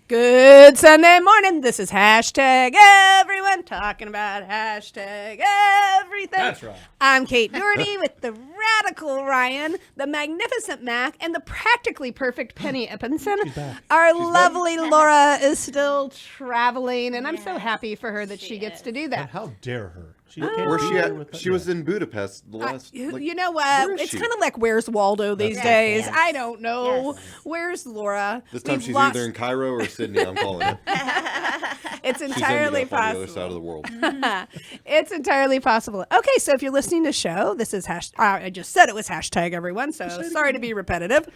Good Sunday morning. This is hashtag everyone talking about hashtag everything. That's right. I'm Kate Doherty with the radical Ryan, the magnificent Mac, and the practically perfect Penny Eppenson. Our lovely Laura is still traveling, and I'm so happy for her that she gets to do And that. how dare her? She Where's she at? She was in Budapest the last. You know where what? is It's she? kind of like where's Waldo these Yes. days. Yes. I don't know. Yes. Where's Laura? This time We've she's lost- either in Cairo or Sydney. I'm calling it. It's She's entirely ended up on the other possible. side of the world. It's entirely possible. Okay, so if you're listening to show, this is I just said it was hashtag everyone, so sorry to be repetitive.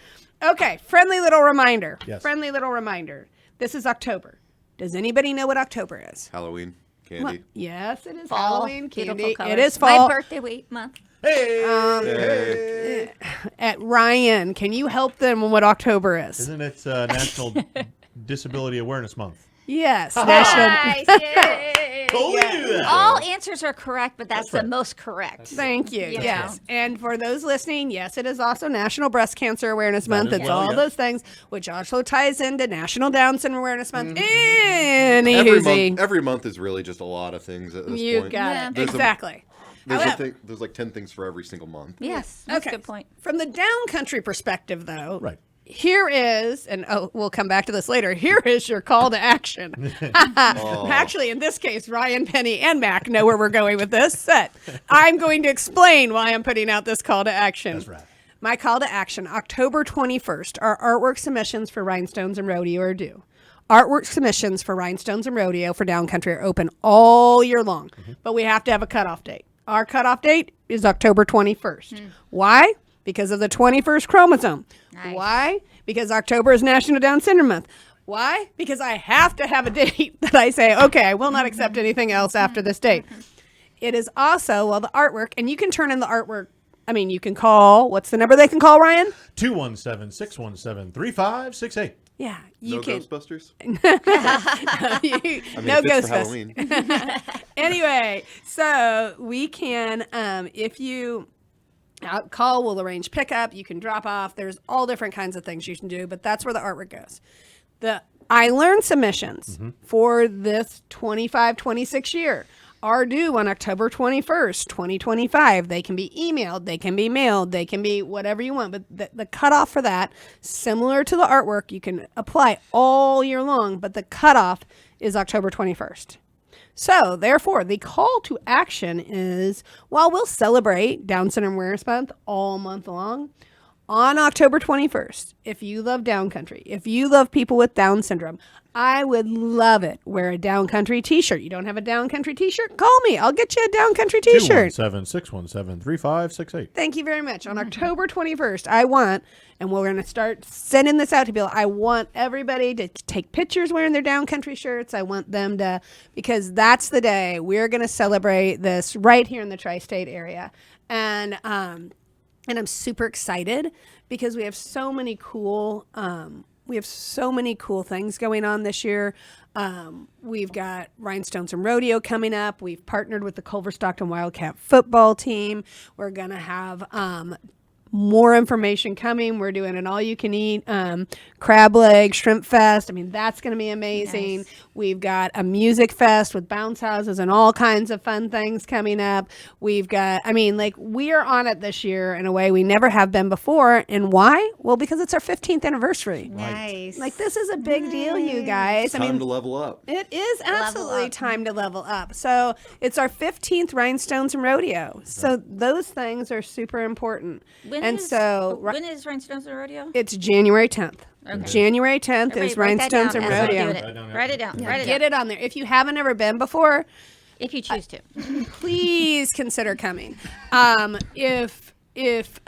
Okay, friendly little reminder. Yes. Friendly little reminder. This is October. Does anybody know what October is? Halloween Well, candy. yes, it is Fall. Halloween Beautiful candy. colors. It is fall. My birthday week month. Hey! Hey. At Ryan, can you help them on what October is? Isn't it National Disability Awareness Month? Yes, National. Nice. Yay. Totally knew that. All answers are correct, but that's right. the most correct. Thank you. Yeah. Yes. And for those listening, yes, it is also National Breast Cancer Awareness Month. as It's well, all yes. those things, which also ties into National Down Syndrome Awareness Month. Any Every month is really just a lot of things at this You point. got Yeah. it. There's a- Exactly. However, There's like 10 things for every single month. Yes, that's okay. a good point. From the down country perspective, though, Right. here is, and we'll come back to this later. Here is your call to action. Actually, in this case, Ryan, Penny, and Mac know where we're going with this. But I'm going to explain why I'm putting out this call to action. That's right. My call to action, October 21st, our artwork submissions for Rhinestones and Rodeo are due. Artwork submissions for Rhinestones and Rodeo for Down Country are open all year long, but we have to have a cutoff date. Our cutoff date is October 21st. Why? Because of the 21st chromosome. Nice. Why? Because October is National Down Syndrome Month. Why? Because I have to have a date that I say, okay, I will not accept anything else after this date. It is also, well, the artwork, and you can turn in the artwork. I mean, you can call, what's the number they can call, Ryan? 217-617-3568. Yeah, you No can. Ghostbusters? No it fits for Ghostbusters. Halloween. Anyway, so we can, if you call, we'll arrange pickup. You can drop off. There's all different kinds of things you can do, but that's where the artwork goes. The I Learn submissions for this 25-26 year are due on October 21st, 2025. They can be emailed, they can be mailed, they can be whatever you want. But the cutoff for that, similar to the artwork, you can apply all year long, but the cutoff is October 21st. So, therefore, the call to action is, while we'll celebrate Down Syndrome Awareness Month all month long, on October 21st, if you love Down Country, if you love people with Down syndrome, I would love it. Wear a Down Country t-shirt. You don't have a Down Country t-shirt? Call me. I'll get you a Down Country t-shirt. 217-617-3568. Thank you very much. On October 21st, I want, and we're going to start sending this out to people, I want everybody to take pictures wearing their Down Country shirts. I want them to, because that's the day we're going to celebrate this right here in the tri-state area. And I'm super excited because we have so many cool things going on this year. We've got Rhinestones and Rodeo coming up. We've partnered with the Culver Stockton Wildcat football team. We're going to have more information coming. We're doing an all-you-can-eat crab leg shrimp fest. I mean, that's going to be amazing. Nice. We've got a music fest with bounce houses and all kinds of fun things coming up. We've got, we are on it this year in a way we never have been before. And why? Well, because it's our 15th anniversary. Nice. This is a big deal, you guys. Time to level up. It is absolutely up. time to level up. So it's our 15th Rhinestones and Rodeo. So those things are super important. When and is Rhinestones and Rodeo? It's January 10th. Okay. January 10th is Everybody write that Rhinestones down and as I'm Rodeo. doing it. Write it down. Write it Get down. it on there. If you haven't ever been before, If you choose to. please consider coming. If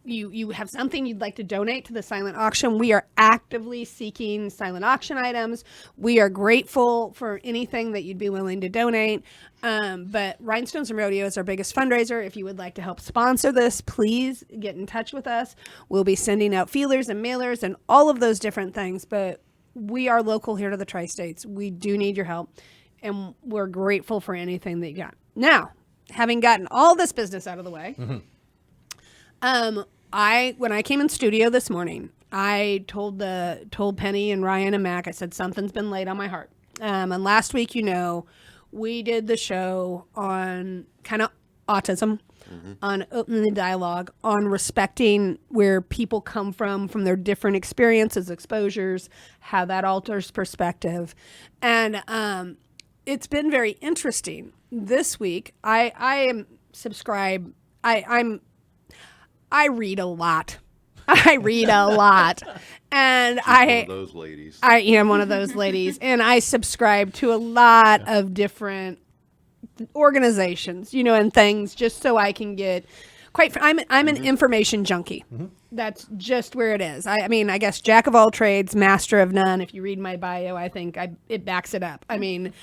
you have something you'd like to donate to the silent auction, we are actively seeking silent auction items. We are grateful for anything that you'd be willing to donate. But Rhinestones and Rodeo is our biggest fundraiser. If you would like to help sponsor this, please get in touch with us. We'll be sending out feelers and mailers and all of those different things. But we are local here to the Tri-States. We do need your help. And we're grateful for anything that you got. Now, having gotten all this business out of the way, when I came in studio this morning, I told Penny and Ryan and Mac, I said, something's been laid on my heart. And last week, we did the show on kind of autism, on opening the dialogue, on respecting where people come from their different experiences, exposures, how that alters perspective. And it's been very interesting. This week, I am subscribed. I read a lot. I read a lot. And She's one of those ladies. I am one of those ladies. And I subscribe to a lot of different organizations, and things, just so I can get I'm an information junkie. That's just where it is. I mean, I guess jack of all trades, master of none. If you read my bio, I think it backs it up. I mean,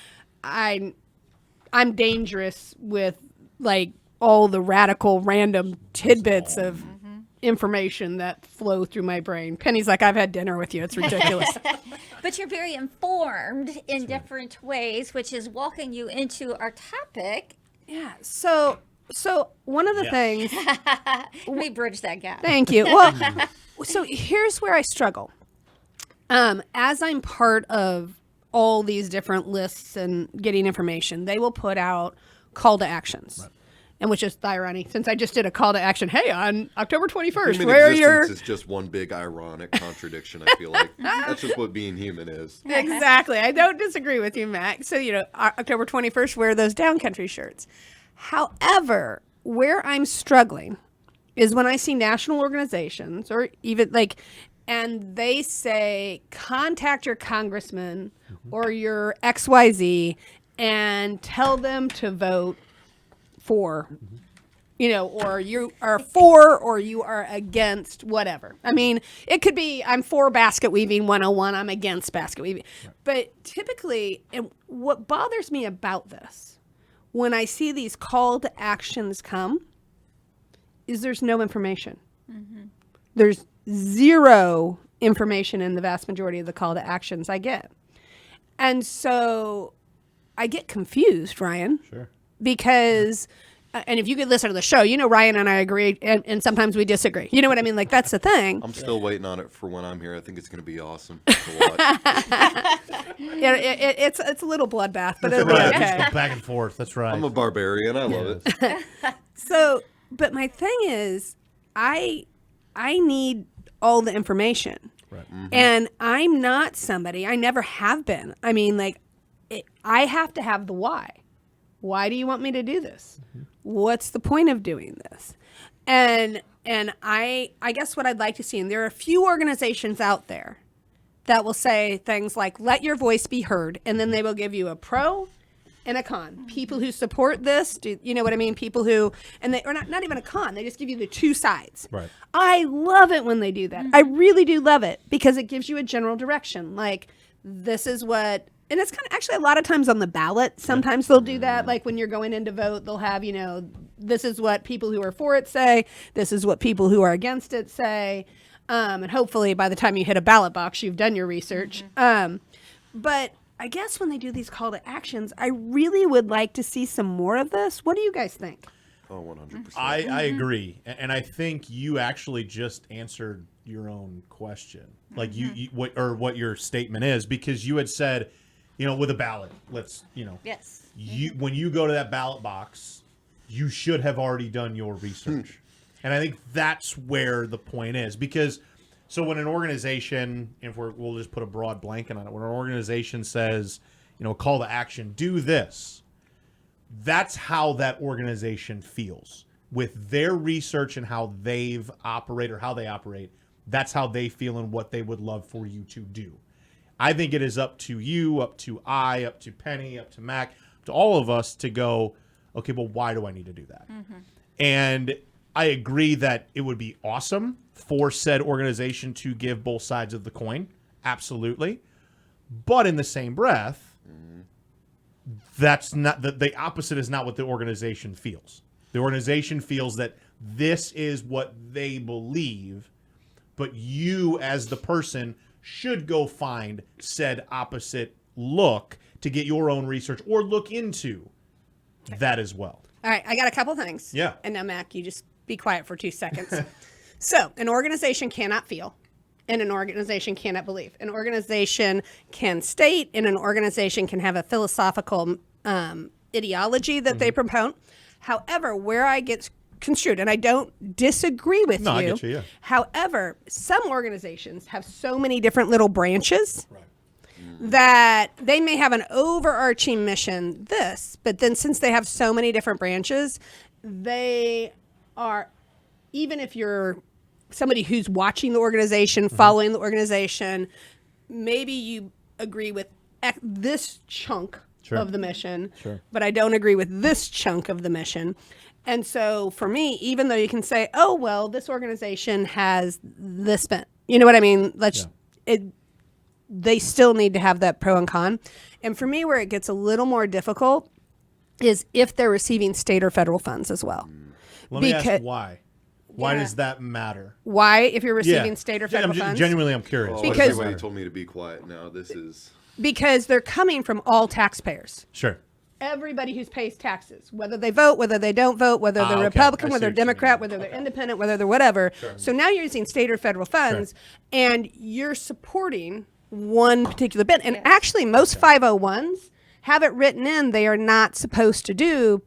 I'm dangerous with like all the radical random tidbits of information that flow through my brain. Penny's like, I've had dinner with you. It's ridiculous. But you're very informed in different ways, which is walking you into our topic. Yeah. So one of the things. We bridge that gap. Thank you. Well, so here's where I struggle. As I'm part of all these different lists and getting information, they will put out call to actions. Right. And which is the irony, since I just did a call to action. Hey, on October 21st, Human where are your... existence is just one big ironic contradiction, I feel like. That's just what being human is. Exactly. I don't disagree with you, Mac. So, October 21st, wear those downcountry shirts. However, where I'm struggling is when I see national organizations or even and they say, contact your congressman or your XYZ and tell them to vote for, or you are for or you are against whatever. I mean, it could be I'm for basket weaving 101, I'm against basket weaving. Right. But typically, and what bothers me about this, when I see these call to actions come, is there's no information. There's zero information in the vast majority of the call to actions I get. And so I get confused, Ryan. Sure. Because, and if you could listen to the show, Ryan and I agree, and sometimes we disagree. You know what I mean? Like, that's the thing. I'm still waiting on it for when I'm here. I think it's going to be awesome to watch. Yeah, it's a little bloodbath, but it'll be Right. okay. Just go back and forth. That's right. I'm a barbarian. I love it. So, but my thing is, I need all the information. Right. And I'm not somebody, I never have been. I mean, I have to have the why. Why do you want me to do this? What's the point of doing this? And I guess what I'd like to see, and there are a few organizations out there that will say things like, let your voice be heard. And then they will give you a pro and a con. People who support this, you know what I mean? People who, and they, or not even a con, they just give you the two sides. Right. I love it when they do that. I really do love it because it gives you a general direction. Like, this is what, and it's kind of actually a lot of times on the ballot. Sometimes they'll do that. Like when you're going in to vote, they'll have, this is what people who are for it say. This is what people who are against it say. And hopefully by the time you hit a ballot box, you've done your research. But I guess when they do these call to actions, I really would like to see some more of this. What do you guys think? Oh, 100%. I agree. And I think you actually just answered your own question. Like what your statement is, because you had said, with a ballot, Yes. When you go to that ballot box, you should have already done your research. And I think that's where the point is, because so when an organization, we'll just put a broad blanket on it, when an organization says, call to action, do this, that's how that organization feels with their research and how they operate. That's how they feel and what they would love for you to do. I think it is up to you, up to Penny, up to Mac, to all of us to go, okay, well, why do I need to do that? And I agree that it would be awesome for said organization to give both sides of the coin. Absolutely. But in the same breath, that's not the opposite is not what the organization feels. The organization feels that this is what they believe, but you as the person should go find said opposite look to get your own research or look into that as well. All right, I got a couple things. Yeah. And now, Mac, you just be quiet for 2 seconds. So, an organization cannot feel, and an organization cannot believe. An organization can state, and an organization can have a philosophical ideology that they promote. However, where I get construed, and I don't disagree with No, I you. get you, yeah. However, some organizations have so many different little branches that they may have an overarching mission, but then since they have so many different branches, they are, even if you're somebody who's watching the organization, following the organization, maybe you agree with this chunk Sure. of the mission, Sure. but I don't agree with this chunk of the mission. And so for me, even though you can say, oh, well, this organization has this bent, you know what I mean? They still need to have that pro and con. And for me, where it gets a little more difficult is if they're receiving state or federal funds as well. Let me Because- ask why. Why Yeah. does that matter? Why, if you're receiving Yeah. state or federal funds? Genuinely, I'm curious. Oh, Why does Because- that everybody matter? told me to be quiet. Now this is. Because they're coming from all taxpayers. Sure. Everybody who pays taxes, whether they vote, whether they don't vote, whether they're okay. Republican, I see whether they're what you mean. Democrat, whether they're independent, whether they're whatever. So now you're using state or federal funds, and you're supporting one particular bit. And actually, most 501s have it written in they are not supposed to do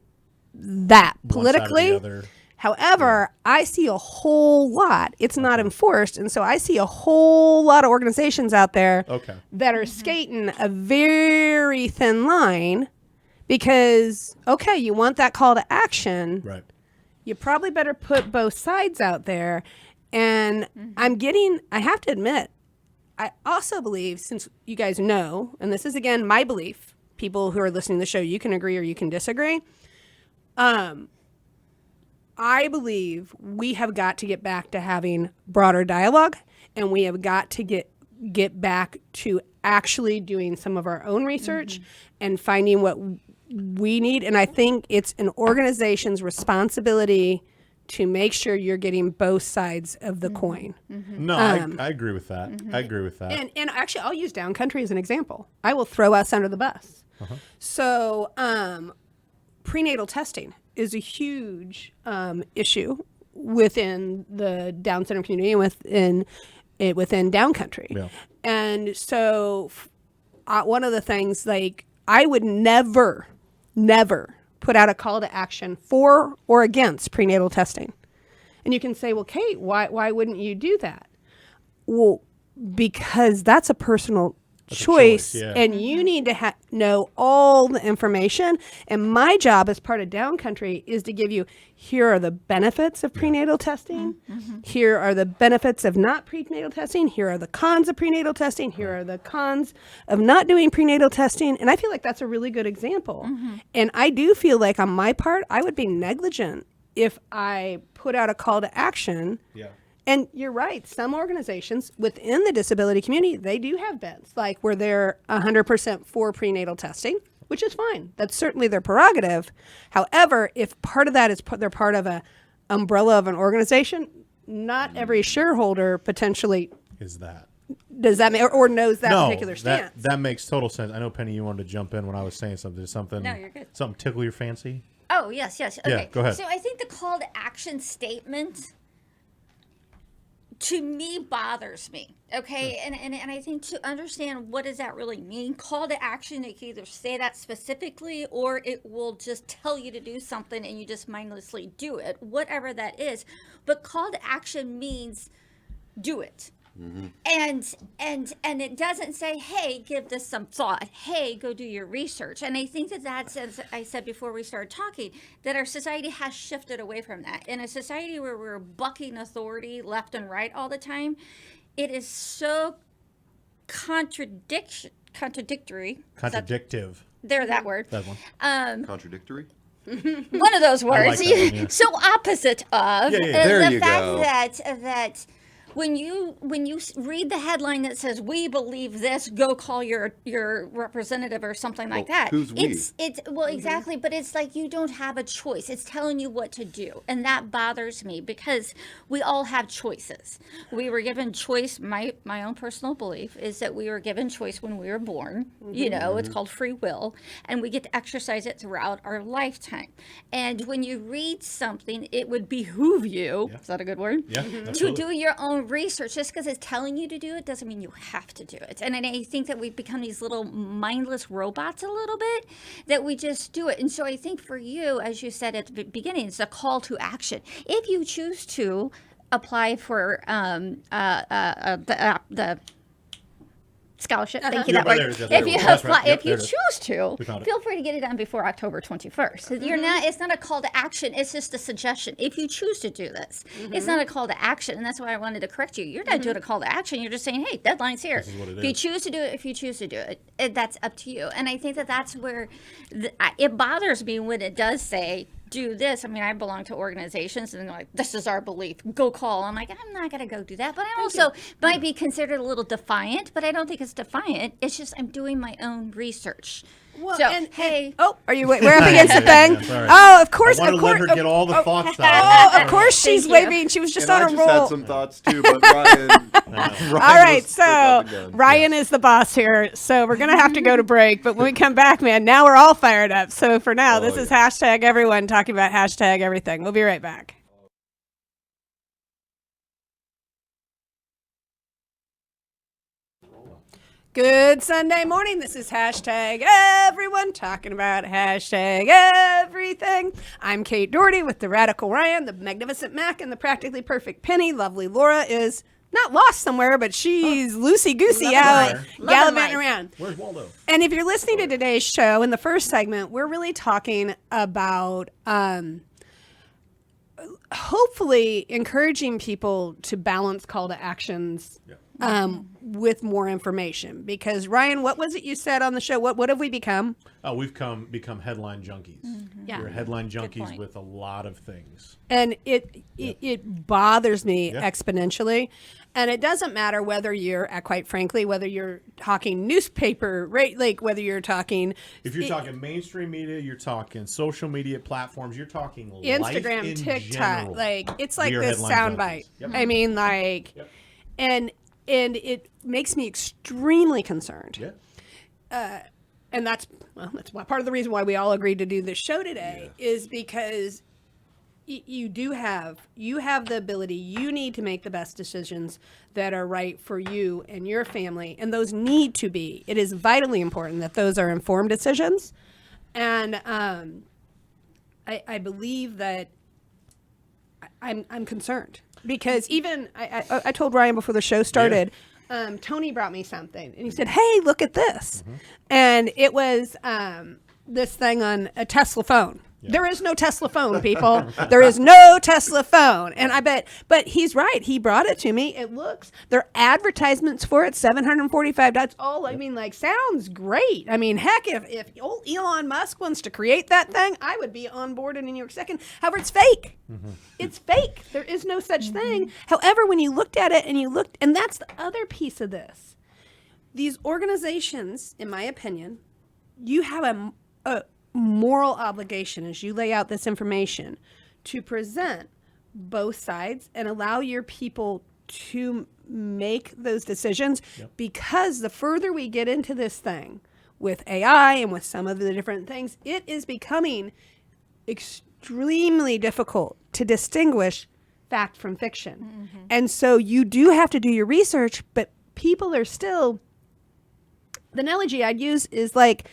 that One side or the politically. other. However, I see a whole lot. It's not enforced, and so I see a whole lot of organizations out there Okay. that are skating a very thin line because, okay, you want that call to action. Right. You probably better put both sides out there. And I have to admit, I also believe, since you guys know, and this is again my belief, people who are listening to the show, you can agree or you can disagree. I believe we have got to get back to having broader dialogue, and we have got to get back to actually doing some of our own research and finding what we need. And I think it's an organization's responsibility to make sure you're getting both sides of the coin. No, I agree with that. I agree with that. And actually, I'll use Downcountry as an example. I will throw us under the bus. So, prenatal testing is a huge issue within the Down syndrome community and within Downcountry. Yeah. And so, one of the things, like, I would never put out a call to action for or against prenatal testing. And you can say, well, Kate, why wouldn't you do that? Well, because that's a personal choice, yeah. and you need to know all the information. And my job as part of Downcountry is to give you, here are the benefits of prenatal testing. Here are the benefits of not prenatal testing. Here are the cons of prenatal testing. Here are the cons of not doing prenatal testing. And I feel like that's a really good example. And I do feel like on my part, I would be negligent if I put out a call to action. Yeah. And you're right. Some organizations within the disability community, they do have bents, like where they're 100% for prenatal testing, which is fine. That's certainly their prerogative. However, if part of that is they're part of a umbrella of an organization, not every shareholder potentially Is that? does that or knows that particular stance. That makes total sense. I know, Penny, you wanted to jump in when I was saying something. Something. No, you're good. Something tickle your fancy? Oh, yes. Yeah, Okay. go ahead. So I think the call to action statement to me bothers me. Okay. And I think to understand what does that really mean, call to action, it can either say that specifically or it will just tell you to do something and you just mindlessly do it, whatever that is. But call to action means do it. And it doesn't say, hey, give this some thought. Hey, go do your research. And I think that's, as I said before we started talking, that our society has shifted away from that. In a society where we're bucking authority left and right all the time, it is so contradictory. Contradictive. There, that word. That one. Contradictory? One of those words. that one, yeah. So opposite of Yeah. There the you fact go. that when you read the headline that says we believe this, go call your representative or something like Well, that. who's we? It's well, exactly, but it's like you don't have a choice. It's telling you what to do, and that bothers me because we all have choices. We were given choice. My own personal belief is that we were given choice when we were born. You know, it's called free will, and we get to exercise it throughout our lifetime. And when you read something, it would behoove you. Is that a good word? Yeah. To absolutely. do your own research. Just because it's telling you to do it doesn't mean you have to do it. And I think that we've become these little mindless robots a little bit, that we just do it. And so I think for you, as you said at the beginning, it's a call to action. If you choose to apply for the scholarship. Thank you. Yeah, That but works. there it is. If you That's right. apply, Yep, if you there it is. choose to, We found it. feel free to get it done before October 21st. You're not. It's not a call to action. It's just a suggestion. If you choose to do this, it's not a call to action, and that's why I wanted to correct you. You're not doing a call to action. You're just saying, "Hey, deadline's here. This is what it If you is. choose to do it, if you choose to do it, that's up to you." And I think that that's where it bothers me when it does say, do this. I mean, I belong to organizations and they're like, this is our belief. Go call. I'm like, I'm not going to go do that. But I also might be considered a little defiant, but I don't think it's defiant. It's just I'm doing my own research. Well, So, and, hey. and- oh, are you? We're up against the Yeah, thing. yeah, sorry. Oh, of course, I of wanted to course. let her get all the thoughts out. Oh, of course, she's Thank you. waving. She was just And I on a just roll. had some thoughts too, but Ryan. All right, was so up again. Ryan is the boss here, so we're gonna have to go to break. But when we come back, man, now we're all fired up. So for now, this is hashtag everyone talking about hashtag everything. We'll be right back. Good Sunday morning. This is hashtag everyone talking about hashtag everything. I'm Kate Doherty with the Radical Ryan, the Magnificent Mac, and the Practically Perfect Penny. Lovely Laura is not lost somewhere, but she's loosey-goosey Loving out life. Loving gallivanting life. around. Where's Waldo? And if you're listening to today's show, in the first segment, we're really talking about hopefully encouraging people to balance call to actions with more information. Because Ryan, what was it you said on the show? What have we become? Oh, we've become headline junkies. Yeah. We're headline junkies point. with a lot of things. And it bothers me Yeah. exponentially. And it doesn't matter whether you're, quite frankly, whether you're talking newspaper, right? Like whether you're talking If you're talking mainstream media, you're talking social media platforms, you're talking life Instagram, in TikTok, general. like it's like We are this headline soundbite. junkies. Yep. I mean, like, Yep. and it makes me extremely concerned. Yeah. And that's part of the reason why we all agreed to do this show today is because you have the ability. You need to make the best decisions that are right for you and your family, and those need to be. It is vitally important that those are informed decisions, and I believe that I'm concerned because even I told Ryan before the show started. Tony brought me something, and he said, "Hey, look at this," and it was this thing on a Tesla phone. There is no Tesla phone, people. There is no Tesla phone. And but he's right. He brought it to me. There are advertisements for it, $745. That's all. I mean, like, sounds great. I mean, heck, if old Elon Musk wants to create that thing, I would be on board in a New York second. However, it's fake. It's fake. There is no such thing. However, when you looked at it and that's the other piece of this. These organizations, in my opinion, you have a moral obligation as you lay out this information to present both sides and allow your people to make those decisions because the further we get into this thing with AI and with some of the different things, it is becoming extremely difficult to distinguish fact from fiction. And so you do have to do your research, but people are still, the analogy I'd use is like,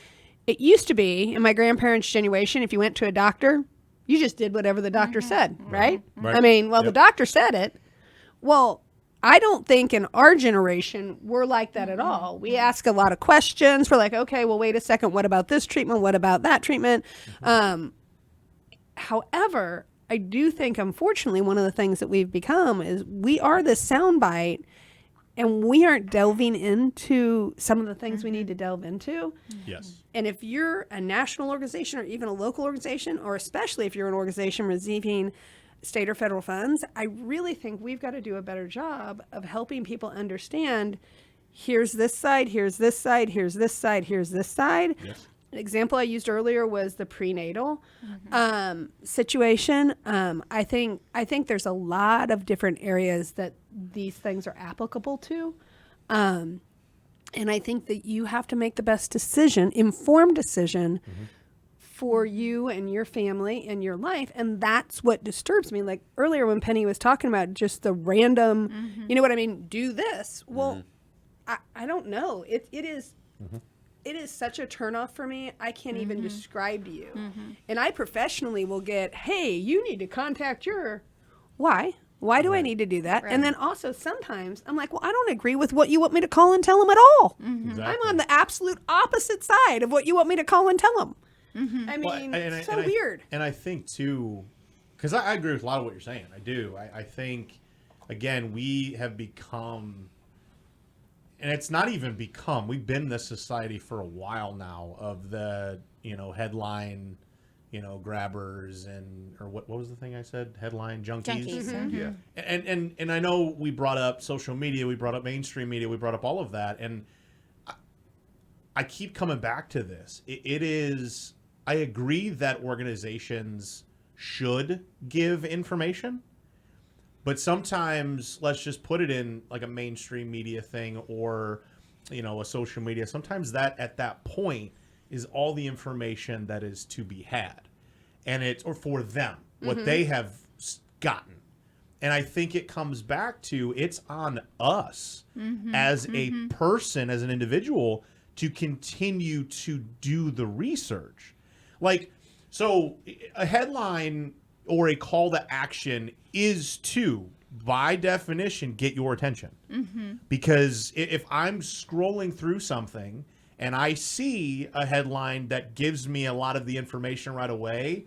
it used to be in my grandparents' generation, if you went to a doctor, you just did whatever the doctor said, right? Right. I mean, well, the Yep. doctor said it. Well, I don't think in our generation we're like that at all. We ask a lot of questions. We're like, okay, well, wait a second. What about this treatment? What about that treatment? However, I do think, unfortunately, one of the things that we've become is we are this soundbite, and we aren't delving into some of the things we need to delve into. Yes. And if you're a national organization or even a local organization, or especially if you're an organization receiving state or federal funds, I really think we've got to do a better job of helping people understand here's this side, here's this side, here's this side, here's this side. Yes. An example I used earlier was the prenatal situation. I think there's a lot of different areas that these things are applicable to. And I think that you have to make the best decision, informed decision for you and your family and your life. And that's what disturbs me. Like earlier when Penny was talking about just the random, you know what I mean? Do this. Well, I don't know. It is. It is such a turnoff for me. I can't even describe to you. And I professionally will get, hey, you need to contact your. Why? Why do I need to do that? And then also sometimes I'm like, well, I don't agree with what you want me to call and tell them at all. Exactly. I'm on the absolute opposite side of what you want me to call and tell them. I mean, Well, so weird. And I think too, because I agree with a lot of what you're saying. I do. I think, again, we have become, and it's not even become, we've been this society for a while now of the, headline, grabbers or what was the thing I said? Headline junkies. Yeah. And I know we brought up social media, we brought up mainstream media, we brought up all of that. And I keep coming back to this. It is, I agree that organizations should give information, but sometimes let's just put it in like a mainstream media thing or, a social media. Sometimes that at that point is all the information that is to be had. And it's, or for them, what they have gotten. And I think it comes back to it's on us as a person, as an individual, to continue to do the research. Like, so a headline or a call to action is to, by definition, get your attention. Because if I'm scrolling through something and I see a headline that gives me a lot of the information right away,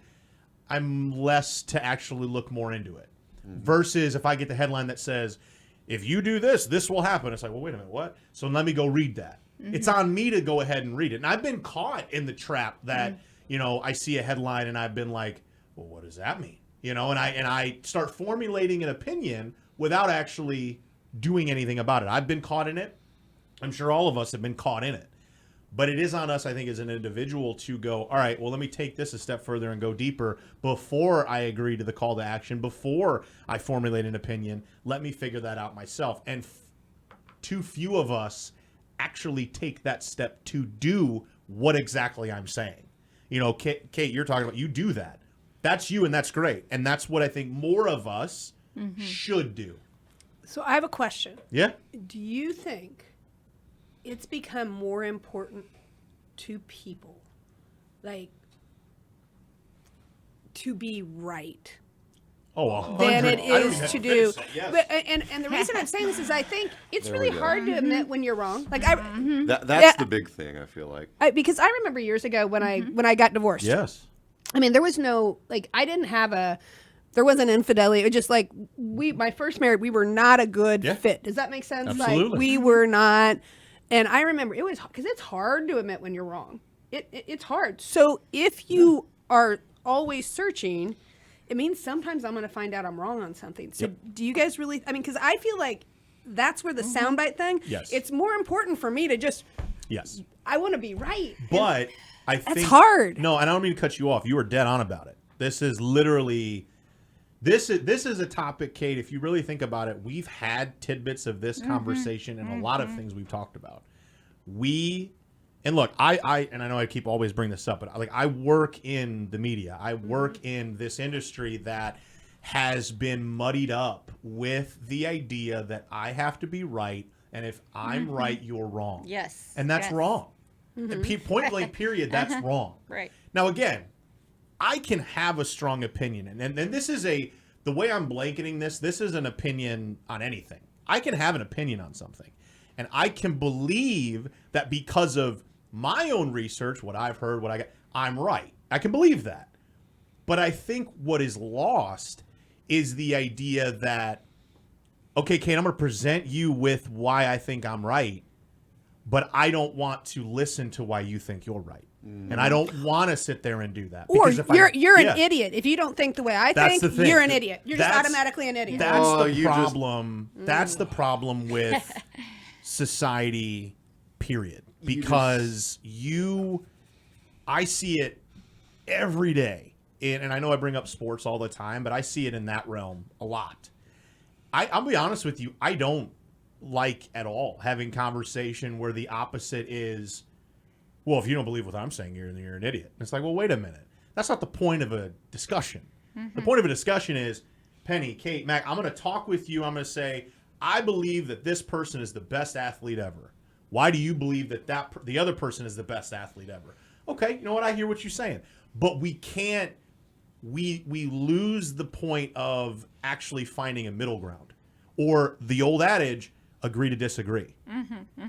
I'm less to actually look more into it. Versus if I get the headline that says, if you do this, this will happen. It's like, well, wait a minute, what? So let me go read that. It's on me to go ahead and read it. And I've been caught in the trap that, I see a headline and I've been like, well, what does that mean? And I start formulating an opinion without actually doing anything about it. I've been caught in it. I'm sure all of us have been caught in it. But it is on us, I think, as an individual to go, all right, well, let me take this a step further and go deeper before I agree to the call to action, before I formulate an opinion. Let me figure that out myself. And too few of us actually take that step to do what exactly I'm saying. Kate, you're talking about, you do that. That's you, and that's great. And that's what I think more of us should do. So I have a question. Yeah? Do you think it's become more important to people, like, to be right Oh, than it I don't is even to have do? finish that, yes. But, and the reason I'm saying this is I think it's There really we go. hard to admit when you're wrong. Like That's Yeah. the big thing, I feel like. because I remember years ago when I got divorced. Yes. I mean, there was no, like, I didn't have there wasn't infidelity. It was just like, my first marriage, we were not a good Yeah. fit. Does that make sense? Absolutely. Like, we were not. And I remember it was, because it's hard to admit when you're wrong. It's hard. So if you are always searching, it means sometimes I'm going to find out I'm wrong on something. So do you guys really, I mean, because I feel like that's where the soundbite thing, Yes. it's more important for me to just, Yes. I want to be right. But I think hard. No, and I don't mean to cut you off. You were dead on about it. This is literally this is a topic, Kate, if you really think about it, we've had tidbits of this conversation and a lot of things we've talked about. And look, I know I keep always bring this up, but I work in the media. I work in this industry that has been muddied up with the idea that I have to be right, and if I'm right, you're wrong. Yes. And that's Yes. wrong. Point blank period, that's wrong. Right. Now, again, I can have a strong opinion, and this is the way I'm blanketing this is an opinion on anything. I can have an opinion on something, and I can believe that because of my own research, what I've heard, I'm right. I can believe that. But I think what is lost is the idea that, okay, Kate, I'm going to present you with why I think I'm right, but I don't want to listen to why you think you're right. And I don't want to sit there and do that. Or Because if you're yeah, an idiot. If you don't think the way I That's think, the thing. you're an idiot. You're just That's- automatically an idiot. That's Oh, the you just- problem. That's the problem with society, period. Because I see it every day. And I know I bring up sports all the time, but I see it in that realm a lot. I'll be honest with you, I don't like at all having conversation where the opposite is well, if you don't believe what I'm saying, you're an idiot. And it's like, well, wait a minute. That's not the point of a discussion. The point of a discussion is, Penny, Kate, Mac, I'm going to talk with you. I'm going to say, I believe that this person is the best athlete ever. Why do you believe that the other person is the best athlete ever? Okay, you know what? I hear what you're saying. But we can't, we lose the point of actually finding a middle ground. Or the old adage, agree to disagree.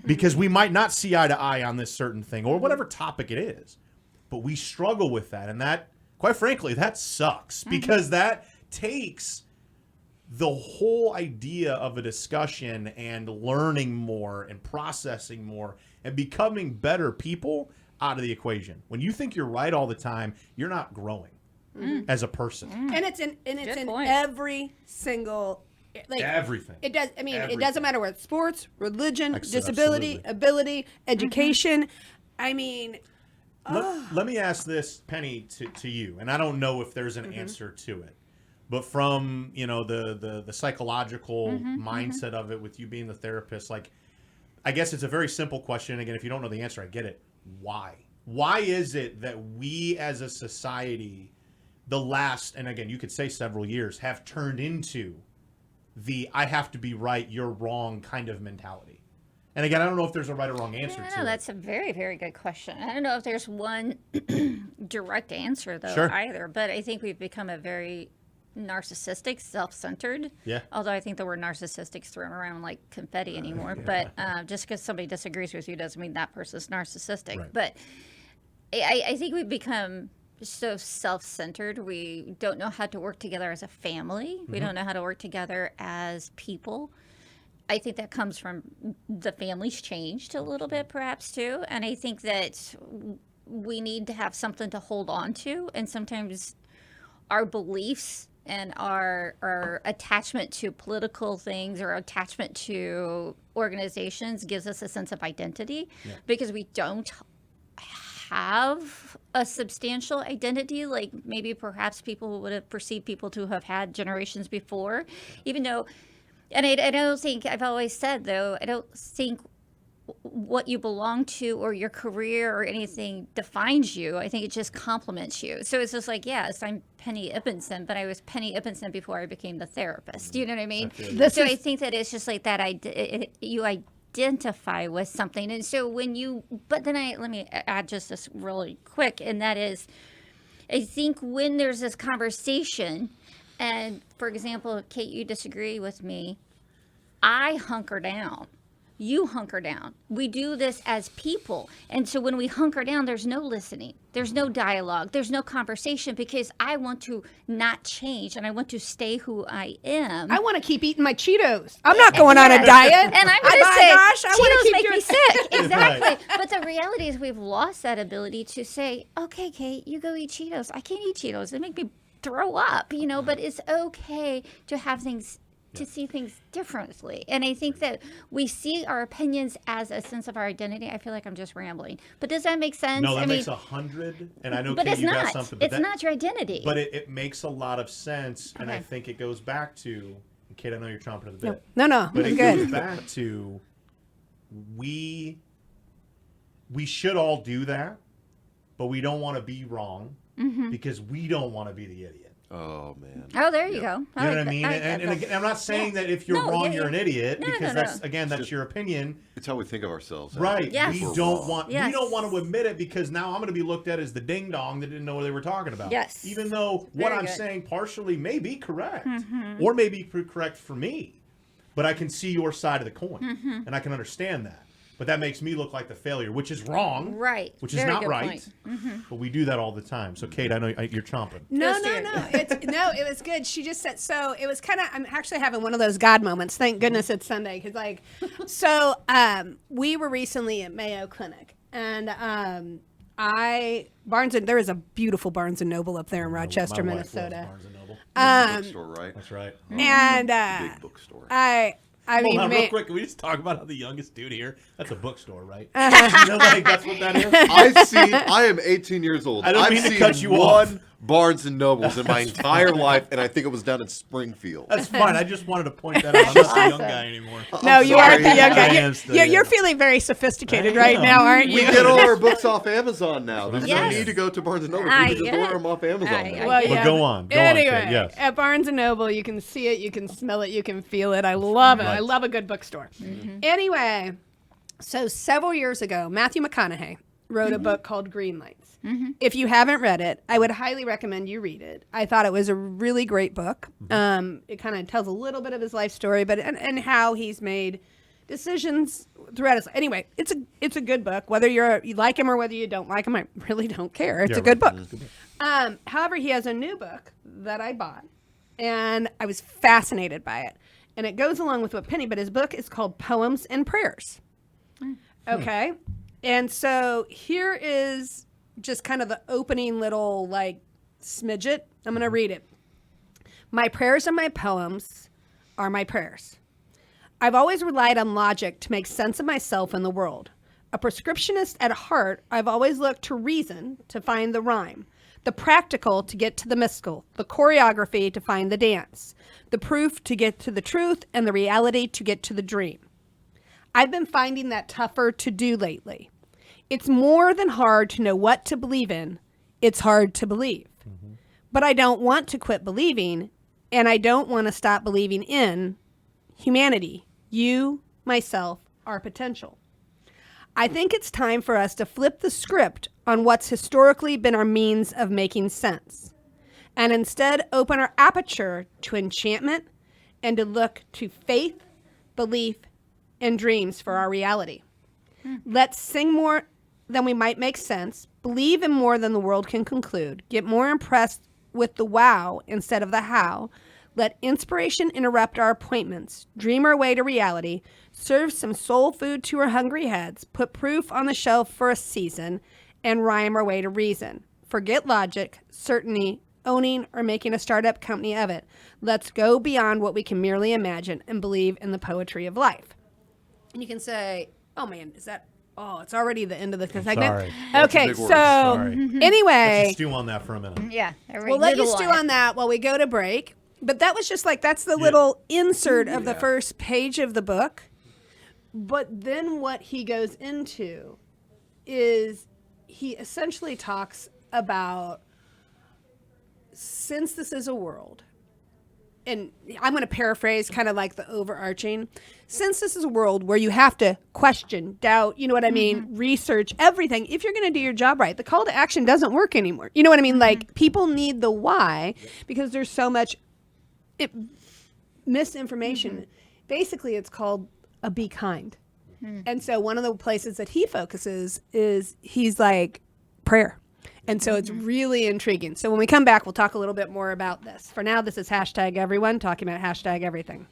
Because we might not see eye to eye on this certain thing or whatever topic it is. But we struggle with that. And that, quite frankly, that sucks. Because that takes the whole idea of a discussion and learning more and processing more and becoming better people out of the equation. When you think you're right all the time, you're not growing as a person. And it's in point. every single like Everything. It does. I mean, it Everything. doesn't matter whether it's sports, religion, Absolutely. disability, ability, education. I mean, Let me ask this, Penny, to you, and I don't know if there's an answer to it, but from the psychological mindset of it, with you being the therapist, like, I guess it's a very simple question. Again, if you don't know the answer, I get it. Why? Why is it that we as a society, the last, and again, you could say several years, have turned into the I have to be right, you're wrong kind of mentality? And again, I don't know if there's a right or wrong answer to No, it. that's a very, very good question. I don't know if there's one direct answer, though, Sure. either. But I think we've become a very narcissistic, self-centered. Yeah. Although I think the word narcissistic's thrown around like confetti anymore. But just because somebody disagrees with you doesn't mean that person's narcissistic. Right. But I think we've become so self-centered. We don't know how to work together as a family. We don't know how to work together as people. I think that comes from the family's changed a little bit, perhaps, too. And I think that we need to have something to hold on to. And sometimes our beliefs and our attachment to political things or attachment to organizations gives us a sense of identity because we don't have a substantial identity like maybe perhaps people would have perceived people to have had generations before, even though. And I don't think, I've always said, though, I don't think what you belong to or your career or anything defines you. I think it just complements you. So it's just like, yes, I'm Penny Ibbenson, but I was Penny Ibbenson before I became the therapist. Do you know what I mean? I think that it's just like that you identify with something. And so let me add just this really quick, and that is, I think when there's this conversation, and for example, Kate, you disagree with me, I hunker down. You hunker down. We do this as people. And so when we hunker down, there's no listening. There's no dialogue. There's no conversation because I want to not change and I want to stay who I am. I want to keep eating my Cheetos. I'm not going on a diet. And I'm going to say, gosh, I want Cheetos to make keep me sick. Exactly. Right. But the reality is we've lost that ability to say, okay, Kate, you go eat Cheetos. I can't eat Cheetos. They make me throw up, but it's okay to have things, to see things differently. And I think that we see our opinions as a sense of our identity. I feel like I'm just rambling, but does that make sense? No, that makes 100, and I know but Kate, it's you got not. something. It's not your identity. But it makes a lot of sense, and I Okay. think it goes back to, Kate, I know you're chomping at the bit. No, But it's it good. goes back to we should all do that, but we don't want to be wrong because we don't want to be the idiot. Oh man. Oh, there you go. You know what I mean? And again, I'm not saying that if you're No, wrong, yeah, you're an yeah. idiot No, because no, that's no. that's your opinion. It's how we think of ourselves. Right. Yes. We We're don't wrong. want Yes. we don't want to admit it because now I'm going to be looked at as the ding dong that didn't know what they were talking about. Yes. Even though what Very I'm good. saying partially may be correct or may be correct for me, but I can see your side of the coin and I can understand that. But that makes me look like the failure, which is wrong. Right. Which is Very not good right. point. But we do that all the time. So Kate, I know you're chomping. No, Let's do no, it. no. It was good. She just said so. It was kind of. I'm actually having one of those God moments. Thank goodness it's Sunday, because we were recently at Mayo Clinic, and there is a beautiful Barnes and Noble up there in Rochester, My wife loves Minnesota. Barnes and Noble. Bookstore, right? That's right. And Big bookstore. I mean, Hold on, real man, quick. Can we just talk about how the youngest dude here? That's a bookstore, right? You know, like, that's what that is. I've seen. I am 18 years old. I don't I've mean to seen cut you one off. Barnes and Nobles in my entire life, and I think it was down in Springfield. That's fine. I just wanted to point that out. I'm not the young guy anymore. No, you aren't the young guy. I am still You're young. feeling very sophisticated I right am. now, aren't We you? get all our books off Amazon now. There's Yes. no need to go to Barnes and Nobles. I We can just get order it. them off Amazon. I now. get Well, it. But go on. Go on, Anyway, Kate, yes. at Barnes and Noble, you can see it, you can smell it, you can feel it. I love it. I Right. love a good bookstore. Anyway, so several years ago, Matthew McConaughey wrote a book called Green Lights. If you haven't read it, I would highly recommend you read it. I thought it was a really great book. It kind of tells a little bit of his life story, but and how he's made decisions throughout his. Anyway, it's a good book. Whether you like him or whether you don't like him, I really don't care. It's Yeah, a good right. book. It's a good book. However, he has a new book that I bought, and I was fascinated by it. And it goes along with what Penny, but his book is called Poems and Prayers. Okay. And so here is just kind of the opening little like smidget. I'm going to read it. My prayers and my poems are my prayers. I've always relied on logic to make sense of myself and the world. A prescriptionist at heart, I've always looked to reason to find the rhyme, the practical to get to the mystical, the choreography to find the dance, the proof to get to the truth, and the reality to get to the dream. I've been finding that tougher to do lately. It's more than hard to know what to believe in. It's hard to believe. But I don't want to quit believing, and I don't want to stop believing in humanity, you, myself, our potential. I think it's time for us to flip the script on what's historically been our means of making sense, and instead open our aperture to enchantment and to look to faith, belief, and dreams for our reality. Let's sing more than we might make sense, believe in more than the world can conclude, get more impressed with the wow instead of the how. Let inspiration interrupt our appointments, dream our way to reality, serve some soul food to our hungry heads, put proof on the shelf for a season, and rhyme our way to reason. Forget logic, certainty, owning, or making a startup company of it. Let's go beyond what we can merely imagine and believe in the poetry of life. And you can say, oh man, is that, oh, it's already the end of the segment. sorry. Okay, Big so words. Sorry. anyway. Let's stew on that for a minute. Yeah. We'll let you stew on that while we go to break. But that was just like, that's the little insert of the first page of the book. But then what he goes into is he essentially talks about, since this is a world, and I'm going to paraphrase kind of like the overarching, since this is a world where you have to question, doubt, you know what I mean, research everything. If you're going to do your job right, the call to action doesn't work anymore. You know what I mean? Like, people need the why because there's so much misinformation. Basically, it's called a be kind. And so one of the places that he focuses is he's like prayer. And so it's really intriguing. So when we come back, we'll talk a little bit more about this. For now, this is Hashtag Everyone, talking about hashtag everything.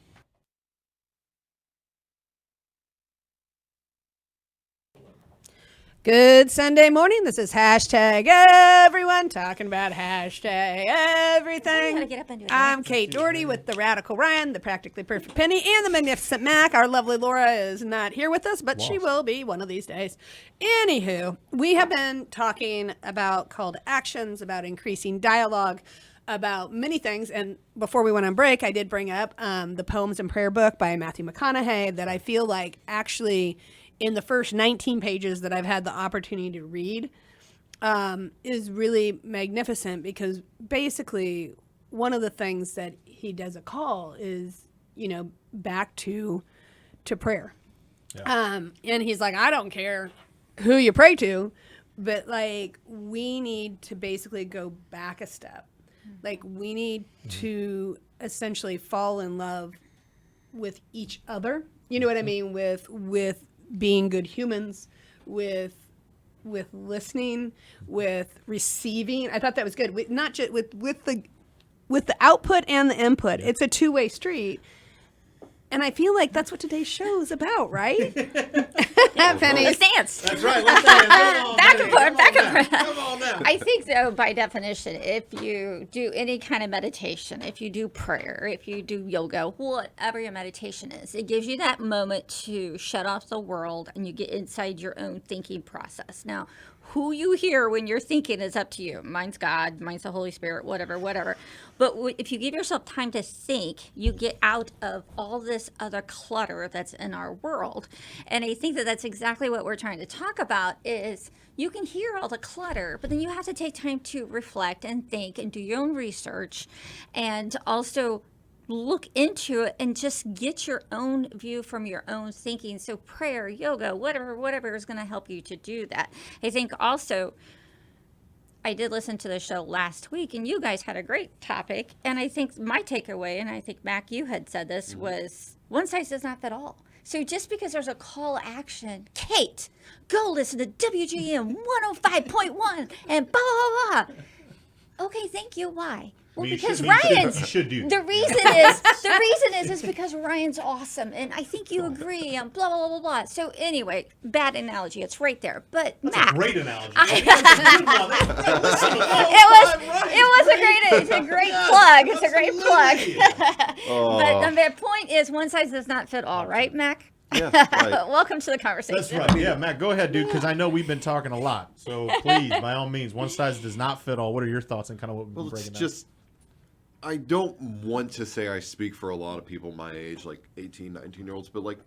Good Sunday morning. This is Hashtag Everyone, talking about hashtag everything. gotta get up and do it. I'm Kate Doherty with the Radical Ryan, the Practically Perfect Penny, and the Magnificent Mac. Our lovely Laura is not here with us, but she will be one of these days. Anywho, we have been talking about call to actions, about increasing dialogue, about many things. And before we went on break, I did bring up the Poems and Prayer book by Matthew McConaughey that I feel like actually in the first 19 pages that I've had the opportunity to read is really magnificent, because basically one of the things that he does a call is, you know, back to prayer. And he's like, I don't care who you pray to, but like, we need to basically go back a step. Like, we need to essentially fall in love with each other. You know what I mean? With being good humans, with listening, with receiving. I thought that was good. Not just with the output and the input. It's a two-way street. And I feel like that's what today's show is about, right? Penny. Let's dance. That's right. Let's dance. Come on, Back and Penny. forth, back and forth. Come on now. I I think, though, by definition, if you do any kind of meditation, if you do prayer, if you do yoga, whatever your meditation is, it gives you that moment to shut off the world and you get inside your own thinking process. Now, who you hear when you're thinking is up to you. Mine's God, mine's the Holy Spirit, whatever. But if you give yourself time to think, you get out of all this other clutter that's in our world. And I think that that's exactly what we're trying to talk about is you can hear all the clutter, but then you have to take time to reflect and think and do your own research and also look into it and just get your own view from your own thinking. So prayer, yoga, whatever is going to help you to do that. I think also I did listen to the show last week and you guys had a great topic. And I think my takeaway, and I think Mac, you had said this, was one size does not fit all. So just because there's a call to action, Kate, go listen to WGM 105.1 and blah, blah, blah. Okay, thank you. Why? Well, because Ryan's. You should do. The reason is because Ryan's awesome, and I think you agree. And blah blah blah blah. So anyway, bad analogy. It's right there. But That's Matt, a great analogy. It's a great plug. It's a great plug. But the point is, one size does not fit all. Right, Mac? Yeah, right. Welcome to the conversation. That's right. Yeah, Matt, go ahead, dude, because I know we've been talking a lot. So please, by all means, one size does not fit all. What are your thoughts on kind of what we've been Well, it's breaking down? just, I don't want to say I speak for a lot of people my age, like 18, 19-year-olds, but like,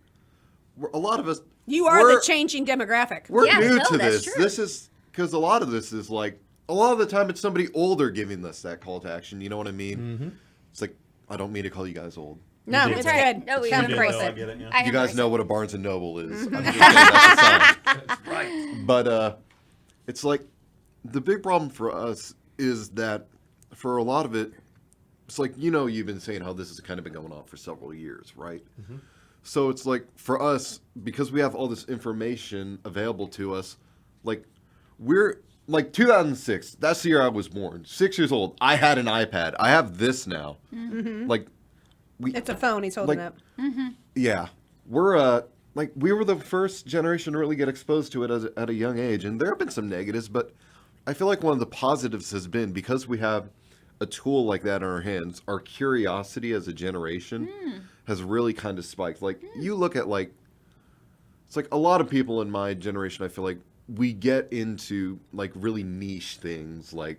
a lot of us. You are the changing demographic. We're Yeah, new no, to that's this. true. This is, because a lot of this is like, a lot of the time it's somebody older giving us that call to action. You know what I mean? Mm-hmm. It's like, I don't mean to call you guys old. No, You it's did. good. No, we Sound You did, great. though, I get it, yeah. I You guys embrace know it. what a Barnes and Noble is. I'm just saying that's a sign. Right. But it's like the big problem for us is that for a lot of it, it's like, you know, you've been saying how this has kind of been going on for several years, right? Mm-hmm. So it's like for us, because we have all this information available to us, like we're like 2006, that's the year I was born, 6 years old. I had an iPad. I have this now. Like It's a phone he's holding Like- up. yeah, we're like we were the first generation to really get exposed to it at a young age, and there have been some negatives, but I feel like one of the positives has been because we have a tool like that in our hands, our curiosity as a generation has really kind of spiked. Like you look at like it's like a lot of people in my generation, I feel like we get into like really niche things like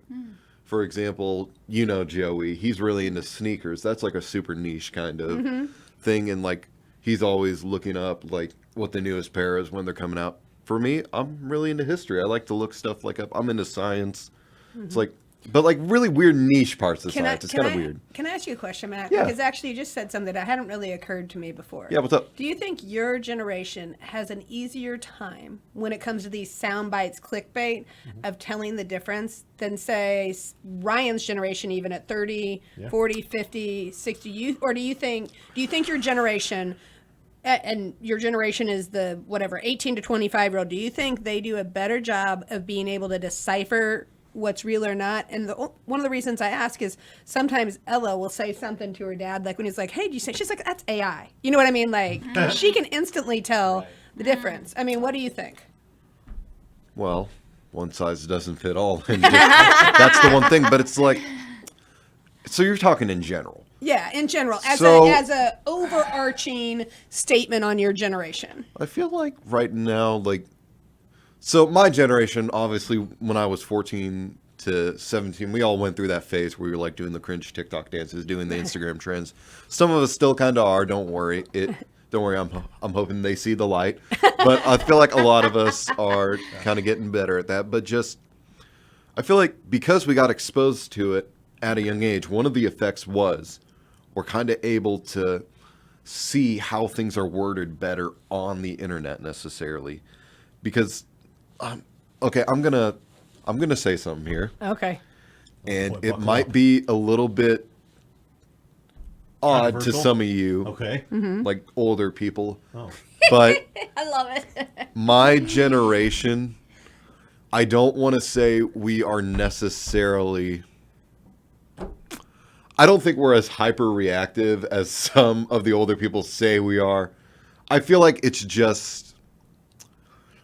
for example, you know, Joey, he's really into sneakers. That's like a super niche kind of thing. And like, he's always looking up like what the newest pair is when they're coming out. For me, I'm really into history. I like to look stuff like up. I'm into science. It's like, but like really weird niche parts of science. It's kind of weird. Can I ask you a question, Matt? Yeah. Because actually you just said something that hadn't really occurred to me before. Yeah, what's up? Do you think your generation has an easier time when it comes to these sound bites, clickbait, of telling the difference than, say, Ryan's generation, even at 30, Yeah. 40, 50, 60? Or do you think your generation, and your generation is the, whatever, 18 to 25-year-old, do you think they do a better job of being able to decipher what's real or not? And one of the reasons I ask is sometimes Ella will say something to her dad, like when he's like, hey, did you say, she's like, that's AI. You know what I mean? Like she can instantly tell the difference. I mean, what do you think? Well, one size doesn't fit all. And that's the one thing. But it's like, so you're talking in general. Yeah, in general, as So- a overarching statement on your generation. I feel like right now, like, so my generation, obviously, when I was 14 to 17, we all went through that phase where we were like doing the cringe TikTok dances, doing the Instagram trends. Some of us still kind of are. Don't worry. Don't worry. I'm hoping they see the light. But I feel like a lot of us are kind of getting better at that. But just, I feel like because we got exposed to it at a young age, one of the effects was we're kind of able to see how things are worded better on the internet necessarily. Because, okay, I'm gonna say something here, Okay. and boy, it buckle might up. be a little bit odd to Controversial? some of you, Okay. like older people, Oh. but I love it. my generation, I don't want to say we are necessarily. I don't think we're as hyper reactive as some of the older people say we are. I feel like it's just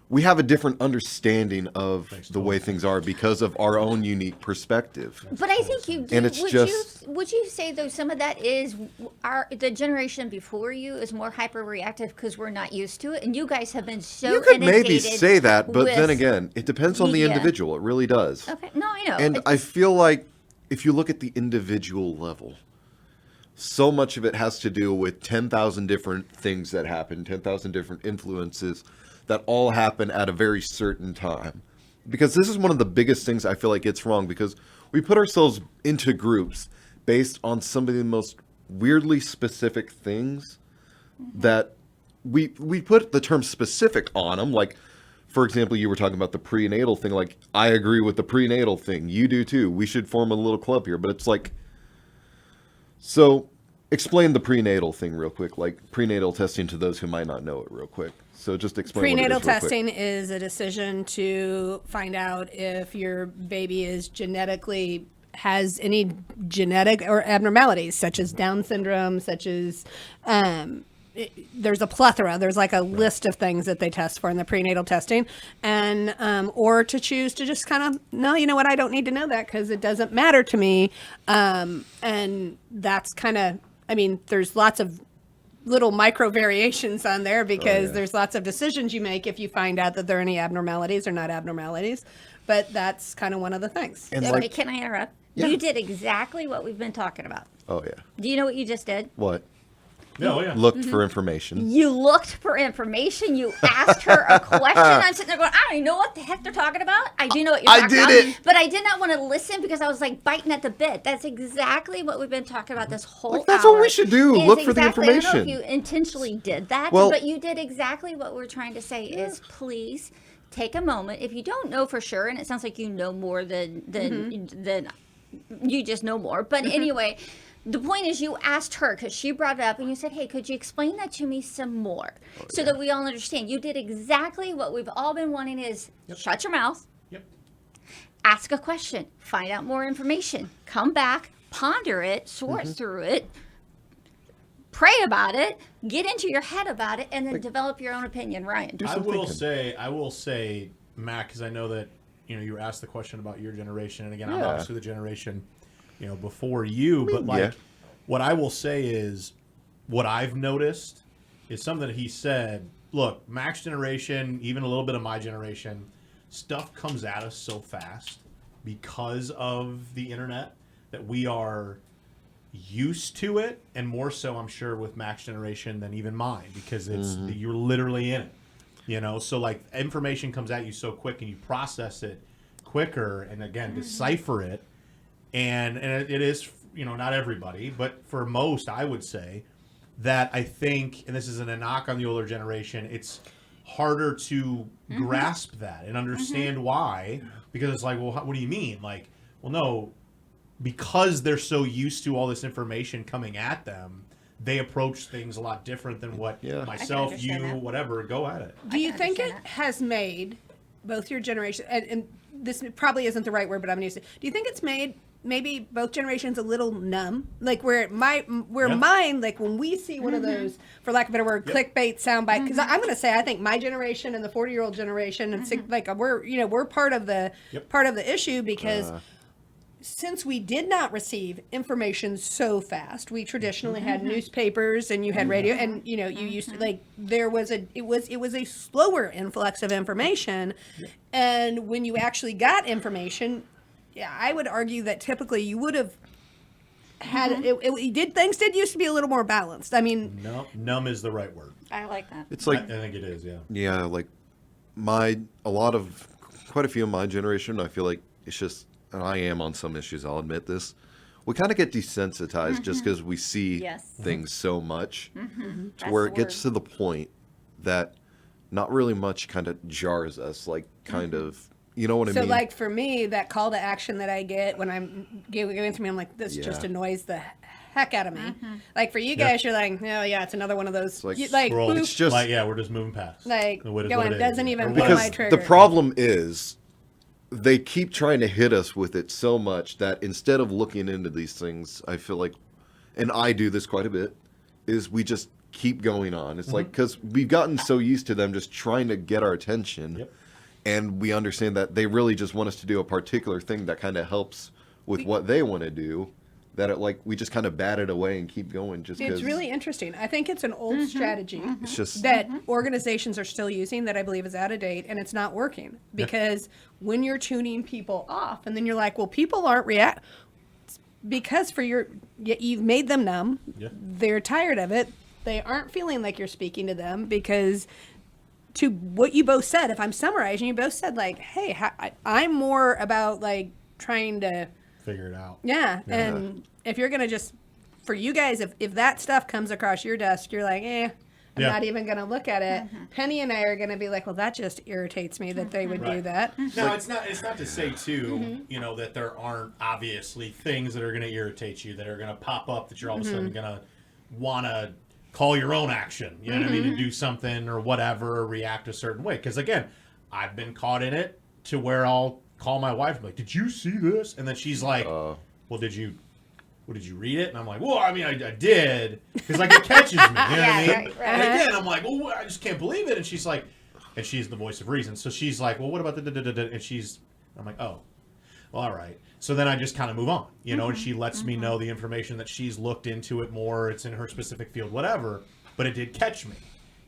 we have a different understanding of the way things are because of our own unique perspective. But I think you do. And it's Would you say though some of that is the generation before you is more hyper reactive because we're not used to it, and you guys have been so You could maybe inundated say that, but with then again, it depends on the media. individual. It really does. Okay, no, I know. And It's I just- feel like if you look at the individual level, so much of it has to do with 10,000 different things that happen, 10,000 different influences that all happen at a very certain time. Because this is one of the biggest things I feel like gets wrong, because we put ourselves into groups based on some of the most weirdly specific things that we put the term specific on them. Like, for example, you were talking about the prenatal thing. Like, I agree with the prenatal thing. You do too. We should form a little club here. But it's like, so explain the prenatal thing real quick. Like prenatal testing to those who might not know it real quick. So just explain Prenatal what it is real quick. testing is a decision to find out if your baby is genetically has any genetic or abnormalities, such as Down syndrome, such as there's a plethora. There's like a list of things that they test for in the prenatal testing, and or to choose to just kind of no, you know what, I don't need to know that because it doesn't matter to me, and that's kind of. I mean, there's lots of little micro variations on there because there's lots of decisions you make if you find out that there are any abnormalities or not abnormalities. But that's kind of one of the things. And Okay, like, can I interrupt? Yeah. You did exactly what we've been talking about. oh yeah, Do you know what you just did? what? No, yeah. Looked for information. You looked for information. You asked her a question. I'm sitting there going, I don't even know what the heck they're talking about. I do know what you're I talking did about. it. But I did not want to listen because I was like biting at the bit. That's exactly what we've been talking about this whole Like, that's hour. what we should do. Is Look for the I don't know information. if you intentionally did that, Well- but you did exactly what we're trying to say is please take a moment. If you don't know for sure, and it sounds like you know more than you just know more. But anyway, the point is you asked her because she brought it up and you said, hey, could you explain that to me some more so that we all understand? You did exactly what we've all been wanting is shut your mouth, Yep. ask a question, find out more information, come back, ponder it, sort through it, pray about it, get into your head about it, and then develop your own opinion. Ryan. I will say, Matt, because I know that you were asked the question about your generation, and again, I'm Yeah. obviously the generation before you, but like what I will say is what I've noticed is something that he said. Look, Mac's generation, even a little bit of my generation, stuff comes at us so fast because of the internet that we are used to it, and more so I'm sure with Mac's generation than even mine, because it's you're literally in it. So like information comes at you so quick and you process it quicker and again decipher it, and it is not everybody, but for most I would say that I think, and this isn't a knock on the older generation, it's harder to grasp that and understand why, because it's like, well, what do you mean? Like, well, no, because they're so used to all this information coming at them, they approach things a lot different than what myself, you, understand that. whatever, go at it. Do you think it understand that. has made both your generation, and this probably isn't the right word, but I'm going to use it. Do you think it's made maybe both generations a little numb? Like where mine, like when we see one of those, for lack of a better word, clickbait soundbite, because I'm going to say I think my generation and the 40-year-old generation, and like we're part of the issue because. Since we did not receive information so fast, we traditionally had newspapers and you had radio, and you used to like it was a slower influx of information, and when you actually got information, I would argue that typically you would have had things did used to be a little more balanced. I mean, No, numb is the right word. I like that. It's like I think it is, yeah. yeah, like quite a few of my generation, I feel like it's just, and I am on some issues, I'll admit this, we kind of get desensitized just because we see Yes. things so much to That's where the it gets word. to the point that not really much kind of jars us, like kind of, you know what I so mean? like for me, that call to action that I get when I'm giving to me, I'm like, this just Yeah. annoys the heck out of me. Like for you guys, you're like, oh yeah, it's another one of those. like Scroll. boop, it's just Like, yeah, we're just moving past. like What going, it doesn't is. even Or pull what- my because trigger. the problem is they keep trying to hit us with it so much that instead of looking into these things, I feel like, and I do this quite a bit, is we just keep going on. It's like, because we've gotten so used to them just trying to get our attention. Yep. And we understand that they really just want us to do a particular thing that kind of helps with what they want to do. That it, like, we just kind of bat it away and keep going just because. It's really interesting. I think it's an old strategy It's just that organizations are still using that I believe is out of date, and it's not working because when you're tuning people off, and then you're like, well, people aren't because you've made them numb. Yeah. They're tired of it. They aren't feeling like you're speaking to them because. To what you both said, if I'm summarizing, you both said like, hey, I'm more about like trying to. Figure it out. Yeah. And if you're going to just, for you guys, if that stuff comes across your desk, you're like, I'm Yeah. not even going to look at it. Penny and I are going to be like, well, that just irritates me that they would do Right. that. No, it's not to say too, you know, that there aren't obviously things that are going to irritate you, that are going to pop up, that you're all of a sudden going to want to call your own action. You know what I mean? To do something or whatever, or react a certain way. Because again, I've been caught in it to where I'll call my wife and be like, "Did you see this?" And then she's like, "Well, did you read it?" And I'm like, "Well, I mean, I did," because like it catches me. You know what I mean? right. And again, I'm like, "Well, I just can't believe it." And she's like, and she's the voice of reason, so she's like, "Well, what about the da da da da?" And I'm like, "Oh, well, all right." So then I just kind of move on, you know, and she lets me know the information that she's looked into it more. It's in her specific field, whatever. But it did catch me.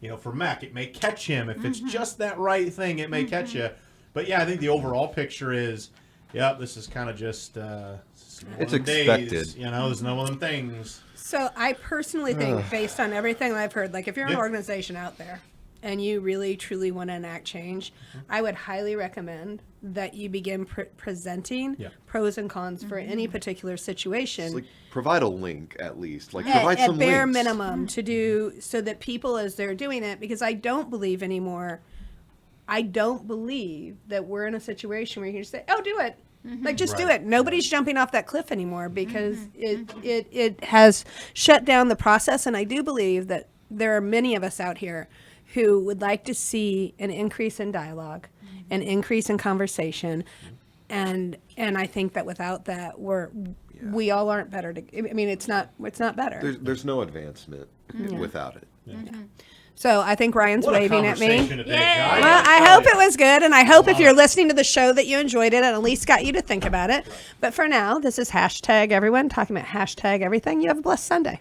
You know, for Mac, it may catch him. If it's just that right thing, it may catch you. But yeah, I think the overall picture is, this is kind of just, It's expected. expected. You know, there's no one of them things. So I personally think, based on everything that I've heard, like if you're an Yeah. organization out there and you really truly want to enact change, I would highly recommend that you begin presenting Yeah. pros and cons for any particular situation. It's like provide a link at least. Like At provide some bare links. minimum to do so that people, as they're doing it, because I don't believe anymore, I don't believe that we're in a situation where you can just say, "Oh, do it." Like just do Right. it. Nobody's jumping off that cliff anymore because it has shut down the process. And I do believe that there are many of us out here who would like to see an increase in dialogue, an increase in conversation, and I think that without that, we all aren't better. I mean, it's not better. There's no advancement without it. So I think Ryan's What a waving at me. conversation today, guys. Well, I tell hope ya. it was good, and I hope if love you're it. listening to the show that you enjoyed it and at least got you to think about it. But for now, this is hashtag everyone talking about hashtag everything. You have a blessed Sunday.